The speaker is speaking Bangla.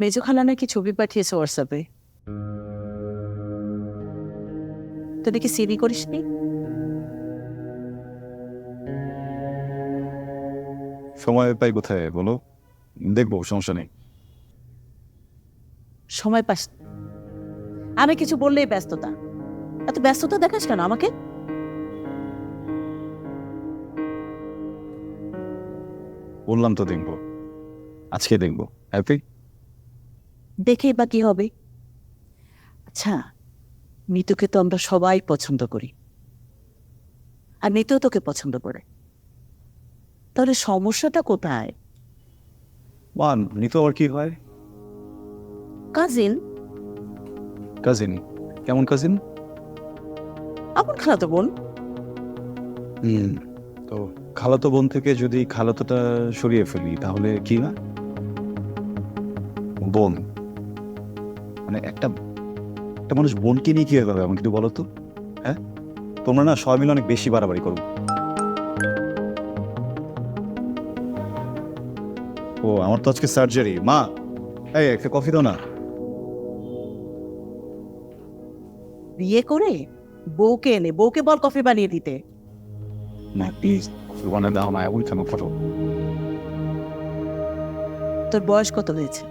মেজো খালা নাকি ছবি পাঠিয়েছে হোয়াটসঅ্যাপে। তো দেখি সিভি করিসনি? সময় পাই কোথায় বলো, দেখবো, সমস্যা নেই। সময় পাস? আমি কিছু বললেই ব্যস্ততা। এত ব্যস্ততা দেখাস কেন আমাকে? বললাম তো দেখবো, আজকে দেখবো। হ্যাপি? দেখেই বা কি হবে? আচ্ছা, নিতুকে তো আমরা সবাই পছন্দ করি, আর নিতুও তোকে পছন্দ করে। তাহলে সমস্যাটা কোথায়? মান নিতো আবার কি হয়? কাজিন। কাজিন? কেমন কাজিন? আপন খালাতো বোন। তো খালাতো বোন থেকে যদি খালাতোটা সরিয়ে ফেলি তাহলে কি না? বোন মানে একটা একটা মানুষ বোনকে নিয়ে কি হবে আমাকে একটু বলো তো। হ্যাঁ, তোমরা না সবাই মিলে অনেক বেশি বাড়াবাড়ি করো। ও, আমার তো আজকে সার্জারি। মা, এই একটা কফি দাও না। বিয়ে করে বউকে এনে বউকে বল কফি বানিয়ে দিতে। না প্লিজ, কফি বানিয়ে দাও না, ওই কেন ফটো। তোর বয়স কত হয়েছে?